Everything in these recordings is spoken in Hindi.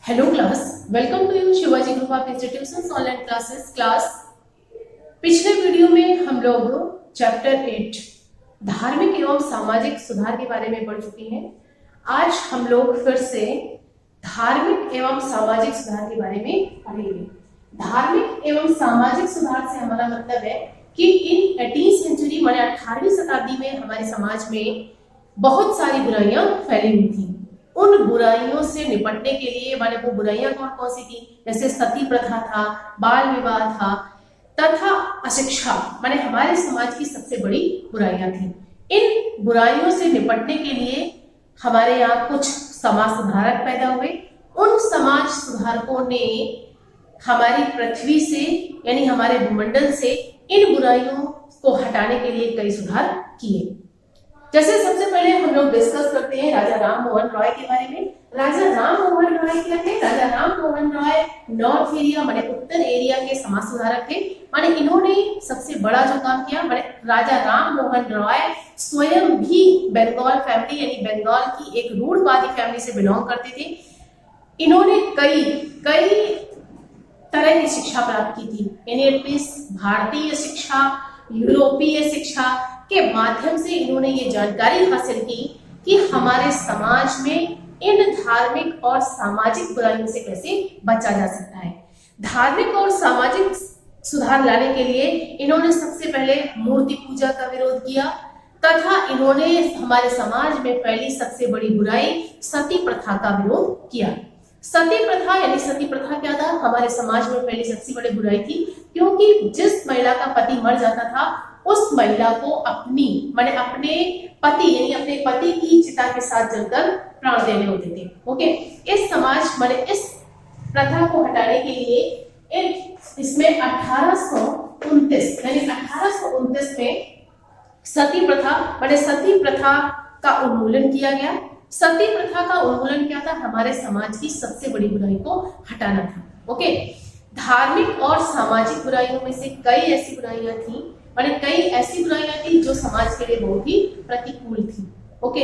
Hello class, welcome to you Shivaji group of institutions online class. पिछले वीडियो में हम लोग चैप्टर 8 धार्मिक एवं सामाजिक सुधार के बारे में पढ़ चुके हैं। आज हम लोग फिर से धार्मिक एवं सामाजिक सुधार के बारे में पढ़ेंगे। धार्मिक एवं सामाजिक सुधार से हमारा मतलब है कि इन 18वीं सेंचुरी माने 18वीं शताब्दी में हमारे समाज में बहुत सारी बुराइयां फैली हुई थी। उन बुराइयों से निपटने के लिए माने वो बुराइयां कौन कौन सी थी, जैसे सती प्रथा था, बाल विवाह था तथा अशिक्षा माने हमारे समाज की सबसे बड़ी बुराइयां थी। इन बुराइयों से निपटने के लिए हमारे यहाँ कुछ समाज सुधारक पैदा हुए। उन समाज सुधारकों ने हमारी पृथ्वी से यानी हमारे भूमंडल से इन बुराइयों को हटाने के लिए कई सुधार किए। जैसे सबसे पहले हम लोग डिस्कस करते हैं राजा राम मोहन रॉय के बारे में। राजा राम मोहन रॉय क्या थे? राजा राम मोहन रॉय नॉर्थ एरिया माने उत्तर एरिया के समाज सुधारक थे। माने इन्होंने सबसे बड़ा जो काम किया, माने राजा राम मोहन रॉय स्वयं भी बंगाल फैमिली यानी बंगाल की एक रूढ़वादी फैमिली से बिलोंग करते थे। इन्होंने कई तरह की शिक्षा प्राप्त की थी, यानी भारतीय शिक्षा, यूरोपीय शिक्षा के माध्यम से इन्होंने ये जानकारी हासिल की कि हमारे समाज में इन धार्मिक और सामाजिक बुराइयों से कैसे बचा जा सकता है। धार्मिक और सामाजिक सुधार लाने के लिए इन्होंने सबसे पहले मूर्ति पूजा का विरोध किया तथा इन्होंने हमारे समाज में फैली सबसे बड़ी बुराई सती प्रथा का विरोध किया। सती प्रथा यानी सती प्रथा क्या था? हमारे समाज में फैली सबसे बड़ी बुराई थी, क्योंकि जिस महिला का पति मर जाता था उस महिला को अपने पति यानी अपने पति की चिता के साथ जलकर प्राण देने होते थे। ओके, इस समाज इस प्रथा को हटाने के लिए इसमें 1829 यानी 1829 में सती प्रथा का उन्मूलन किया गया। सती प्रथा का उन्मूलन क्या था? हमारे समाज की सबसे बड़ी बुराई को हटाना था। ओके, धार्मिक और सामाजिक बुराइयों में से कई ऐसी बुराइयां थी, कई ऐसी बुराइयां थी जो समाज के लिए बहुत ही प्रतिकूल थी। ओके,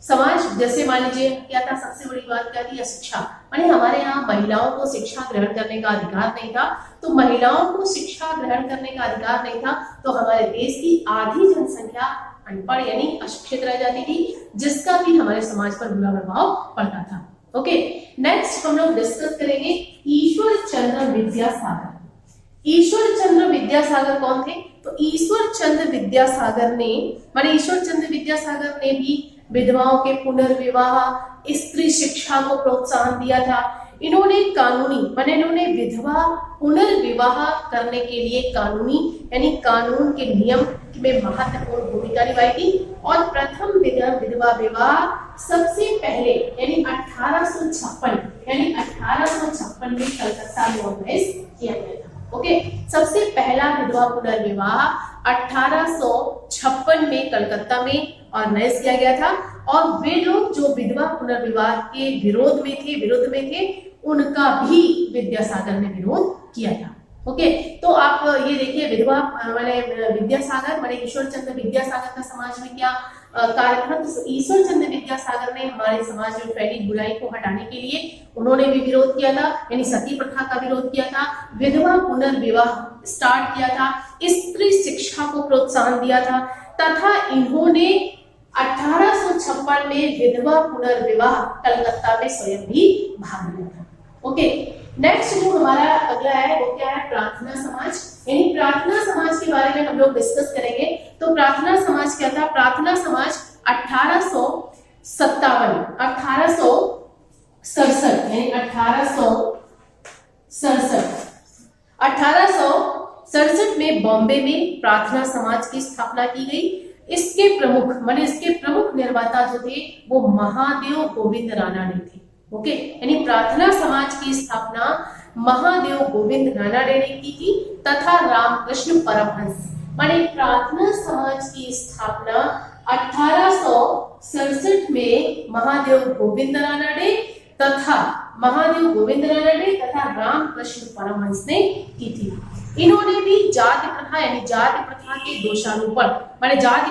समाज जैसे मान लीजिए क्या था? सबसे बड़ी बात क्या थी? शिक्षा। हमारे यहाँ महिलाओं को शिक्षा ग्रहण करने का अधिकार नहीं था। तो महिलाओं को शिक्षा ग्रहण करने का अधिकार नहीं था तो हमारे देश की आधी जनसंख्या अनपढ़ यानी अशिक्षित रह जाती थी, जिसका भी हमारे समाज पर बुरा प्रभाव पड़ता था। ओके, नेक्स्ट हम लोग डिस्कस करेंगे ईश्वर चंद्र विद्यासागर। ईश्वर चंद्र विद्यासागर कौन थे? तो ईश्वर चंद्र विद्यासागर ने भी विधवाओं के पुनर्विवाह, स्त्री शिक्षा को प्रोत्साहन दिया था। इन्होंने इन्होंने विधवा पुनर्विवाह करने के लिए कानूनी यानी कानून के नियम में महत्वपूर्ण भूमिका निभाई थी और प्रथम विधवा विवाह सबसे पहले यानी 1856 में कलकत्ता में ऑर्गेनाइज किया गया था। ओके, सबसे पहला विधवा पुनर्विवाह 1856 में कलकत्ता में ऑर्गेनाइज किया गया था और वे लोग जो विधवा पुनर्विवाह के विरोध में थे उनका भी विद्यासागर ने विरोध किया था। ओके, तो आप ये देखिए विधवा विद्यासागर ईश्वर चंद्र विद्यासागर का समाज में क्या कार्य था? तो ईश्वर चंद्र विद्यासागर ने हमारे समाज में फैली बुराई को हटाने के लिए उन्होंने भी विरोध किया था, यानी सती प्रथा का विरोध किया था, विधवा पुनर्विवाह स्टार्ट किया था, स्त्री शिक्षा को प्रोत्साहन दिया था तथा इन्होंने 1856 में विधवा पुनर्विवाह कलकत्ता में स्वयं भी भाग लिया था। ओके, नेक्स्ट जो हमारा अगला है वो क्या है? प्रार्थना समाज। यानी प्रार्थना समाज के बारे में हम लोग डिस्कस करेंगे। तो प्रार्थना समाज क्या था? प्रार्थना समाज 1867 में बॉम्बे में प्रार्थना समाज की स्थापना की गई। इसके प्रमुख निर्माता जो थे वो महादेव गोविंद राणा ने थे। ओके, यानी प्रार्थना समाज की स्थापना महादेव गोविंद राणा ने की थी तथा रामकृष्ण परमहंस। प्रार्थना समाज की स्थापना 1867 में महादेव गोविंद राणा ने तथा रामकृष्ण परमहंस ने की थी। इन्होंने भी जाति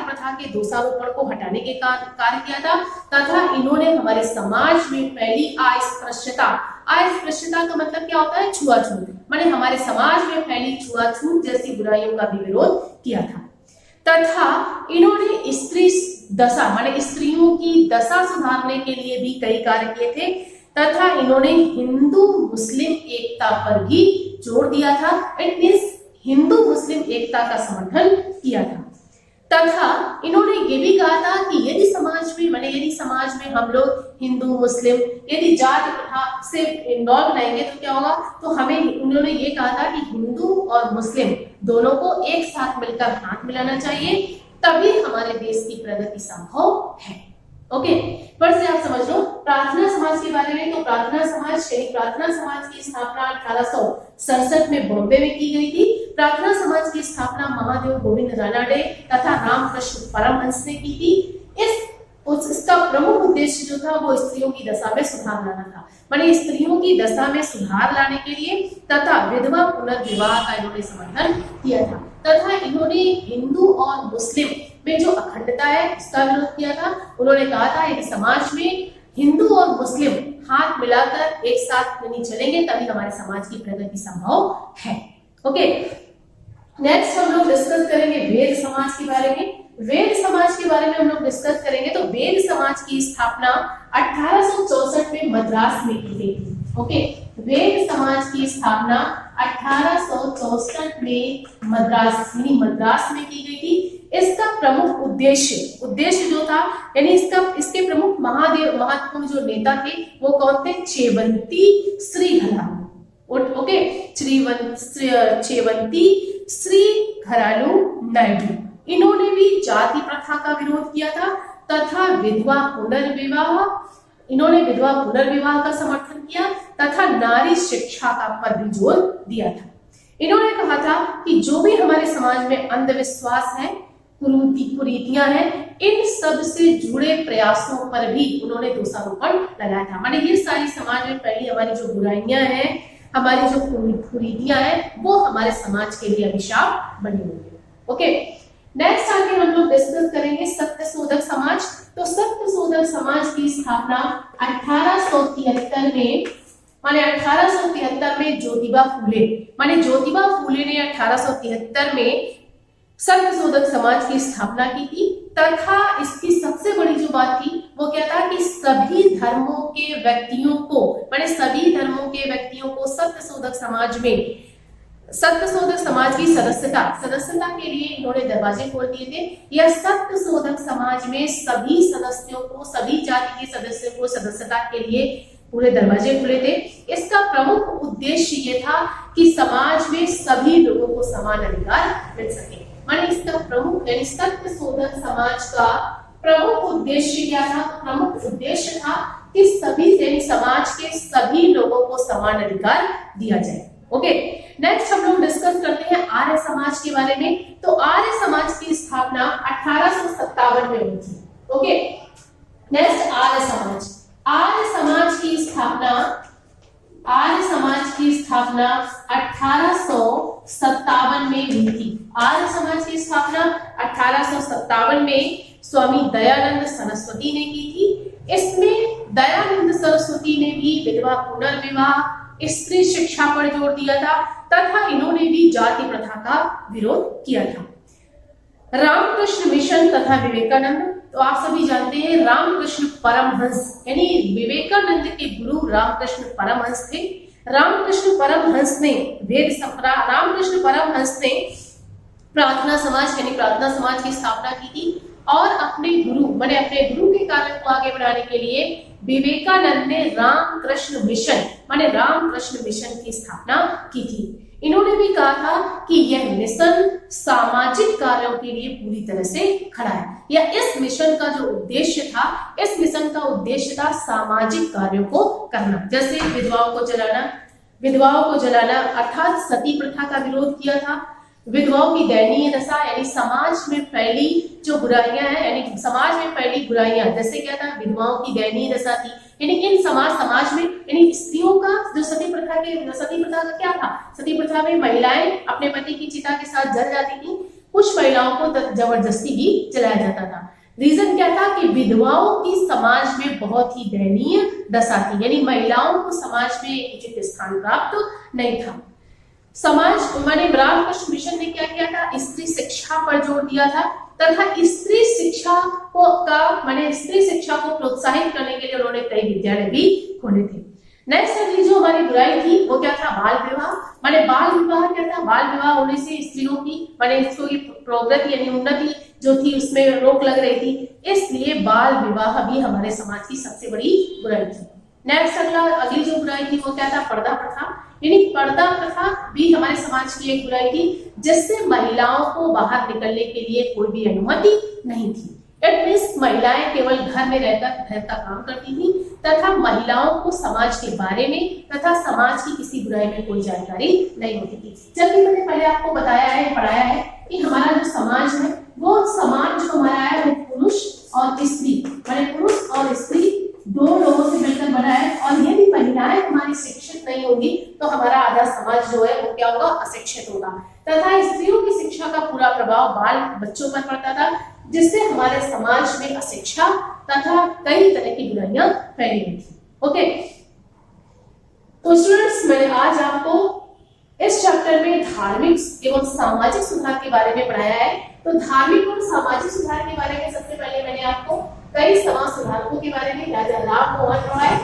प्रथा के दोषारोपण को हटाने के कार्य किया था तथा इन्होंने हमारे समाज में फैली अस्पृश्यता अस्पृश्यता का मतलब क्या होता है? छुआछूत। माने हमारे समाज में फैली छुआछूत जैसी बुराइयों का भी विरोध किया था। तथा इन्होंने स्त्री दशा माने स्त्रियों की दशा सुधारने के लिए भी कई कार्य किए थे तथा इन्होंने हिंदू मुस्लिम एकता पर भी जोर दिया था। इट मींस हिंदू मुस्लिम एकता का समर्थन किया था। तथा इन्होंने ये भी कहा था कि यदि समाज में हम लोग हिंदू मुस्लिम यदि जाति प्रथा से इन्वॉल्व रहेंगे तो क्या होगा? तो उन्होंने ये कहा था कि हिंदू और मुस्लिम दोनों को एक साथ मिलकर हाथ मिलाना चाहिए, तभी हमारे देश की प्रगति संभव है। ओके, पर से आप समझ लो प्रार्थना समाज के बारे में। तो प्रार्थना समाज की स्थापना 1867 में बॉम्बे में की गई थी। प्रार्थना समाज की स्थापना महादेव गोविंद रानडे तथा रामकृष्ण परमहंस ने की थी। इसका प्रमुख उद्देश्य जो था वो स्त्रियों की दशा में सुधार लाना था। माने स्त्रियों की दशा में सुधार लाने के लिए तथा विधवा पुनर्विवाह का इन्होंने समर्थन किया था तथा इन्होंने हिंदू और मुस्लिम में जो अखंडता है उसका विरोध किया था। उन्होंने कहा था यदि समाज में हिंदू और मुस्लिम हाथ मिलाकर एक साथ नहीं चलेंगे तभी हमारे समाज की प्रगति संभव है। ओके, नेक्स्ट हम लोग डिस्कस करेंगे वेद समाज के बारे में। वेद समाज के बारे में हम लोग डिस्कस करेंगे। तो वेद समाज की स्थापना 1864 में मद्रास में की गई थी। ओके, वेद समाज की स्थापना 1864 में मद्रास में की गई थी। इसका प्रमुख उद्देश्य जो था यानी इसके प्रमुख महत्वपूर्ण जो नेता थे वो कौन थे? चेवंती श्री घरालू। ओके, चेवंती श्री घरालू नायडू। इन्होंने भी जाति प्रथा का विरोध किया था तथा विधवा पुनर्विवाह का समर्थन किया तथा नारी शिक्षा का पर भी जोर दिया था। इन्होंने कहा था कि जो भी हमारे समाज में अंधविश्वास है, कुरीतियां हैं, इन सब से जुड़े प्रयासों पर भी उन्होंने दोषारोपण लगाया था। माने ये सारी समाज में पहली हमारी जो बुराइयां हैं, हमारी जो कुरीतियां हैं, वो हमारे समाज के लिए अभिशाप बनी हुई है। ओके, नेक्स्ट आगे हम लोग डिस्कस करेंगे सत्यशोधक समाज। तो सत्यशोधक समाज की स्थापना 1873 में माने 1873 में ज्योतिबा फूले ने 1873 में सत्यशोधक समाज की स्थापना की थी तथा इसकी सबसे बड़ी जो बात थी वो क्या था कि सभी धर्मों के व्यक्तियों को सत्यशोधक समाज की सदस्यता के लिए इन्होंने दरवाजे खोल दिए थे। यह सत्यशोधक समाज में सभी जाति के सदस्यों को सदस्यता के लिए पूरे दरवाजे खुले थे। इसका प्रमुख उद्देश्य ये था कि समाज में सभी लोगों को समान अधिकार मिल सके। माने इसका प्रमुख यानी सत्यशोधक समाज का प्रमुख उद्देश्य क्या था? प्रमुख उद्देश्य था कि समाज के सभी लोगों को समान अधिकार दिया जाए। ओके, नेक्स्ट हम लोग डिस्कस करते हैं आर्य समाज के बारे में। तो आर्य समाज की स्थापना 1857 में हुई थी। ओके, नेक्स्ट आर्य समाज की स्थापना 1857 में हुई थी। आर्य समाज की स्थापना 1857 में स्वामी दयानंद सरस्वती ने की थी। इसमें दयानंद सरस्वती ने भी विधवा पुनर्विवाह, स्त्री शिक्षा पर जोर दिया था तथा इन्होंने भी जाति प्रथा का विरोध किया था। रामकृष्ण मिशन तथा विवेकानंद। तो आप सभी जानते हैं रामकृष्ण परमहंस यानी विवेकानंद के गुरु रामकृष्ण परमहंस थे। रामकृष्ण परमहंस ने प्रार्थना समाज की स्थापना की थी और अपने गुरु के कार्य को आगे बढ़ाने के लिए विवेकानंद ने रामकृष्ण मिशन की स्थापना की थी। इन्होंने भी कहा था कि यह मिशन सामाजिक कार्यों के लिए पूरी तरह से खड़ा है। या इस मिशन का जो उद्देश्य था सामाजिक कार्यों को करना, जैसे विधवाओं को जलाना अर्थात सती प्रथा का विरोध किया था। विधवाओं की दयनीय दशा यानी समाज में फैली जो बुराइयां हैं, यानी समाज में फैली बुराइयां, जैसे क्या था विधवाओं की दयनीय दशा थी। यानी इन समाज में यानी स्त्रियों का जो सती प्रथा का क्या था? सती प्रथा में महिलाएं अपने पति की चिता के साथ जल जाती थी। कुछ महिलाओं को जबरदस्ती भी जलाया जाता था। रीजन क्या था कि विधवाओं की समाज में बहुत ही दयनीय दशा थी, यानी महिलाओं को समाज में एक उचित स्थान प्राप्त नहीं था। समाज माने रामकृष्ण मिशन ने क्या किया था, स्त्री शिक्षा पर जोर दिया था तथा स्त्री शिक्षा को प्रोत्साहित करने के लिए उन्होंने कई विद्यालय भी खोले थे। नेक्स्ट अगली जो हमारी बुराई थी वो क्या था, बाल विवाह। माने बाल विवाह क्या था, बाल विवाह होने से स्त्रियों की माने इसको की प्रोग्रेस यानी उन्नति जो थी उसमें रोक लग रही थी, इसलिए बाल विवाह भी हमारे समाज की सबसे बड़ी बुराई थी। नेक्स्ट अगली जो बुराई थी वो क्या था, पर्दा प्रथा। यानी पर्दा प्रथा भी हमारे समाज की एक बुराई थी, जिससे महिलाओं को बाहर निकलने के लिए कोई भी अनुमति नहीं थी। इट मींस महिलाएं केवल घर में रहकर घर का काम करती थी तथा महिलाओं को समाज के बारे में तथा समाज की किसी बुराई में कोई जानकारी नहीं होती थी। जबकि मैंने पहले आपको बताया है, पढ़ाया है कि हमारा जो समाज है वो समाज जो हमारा है वो पुरुष और स्त्री माने पुरुष और स्त्री दो लोगों से मिलकर बना है, और यदि महिलाएं हमारी शिक्षित नहीं होगी तो हमारा आधा समाज जो है वो क्या होगा, अशिक्षित होगा। तथा स्त्रियों की शिक्षा का पूरा प्रभाव बाल बच्चों पर पड़ता था, जिससे हमारे समाज में अशिक्षा तथा कई तरह की बुराइयां फैली हुई थी। ओके, तो स्टूडेंट्स मैंने आज आपको इस चैप्टर में धार्मिक एवं सामाजिक सुधार के बारे में पढ़ाया है। तो धार्मिक और सामाजिक सुधार के बारे में सबसे पहले मैंने आपको कई समाज सुधारकों के बारे में, राजा राम मोहन रॉय,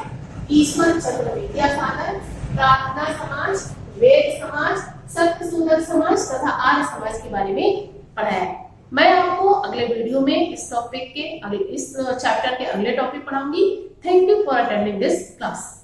ईश्वर चंद्र विद्यासागर, प्रार्थना समाज, वेद समाज, सत्य सुंदर समाज तथा आर्य समाज के बारे में पढ़ाया है। मैं आपको अगले वीडियो में इस चैप्टर के अगले टॉपिक पढ़ाऊंगी। Thank you for attending this class.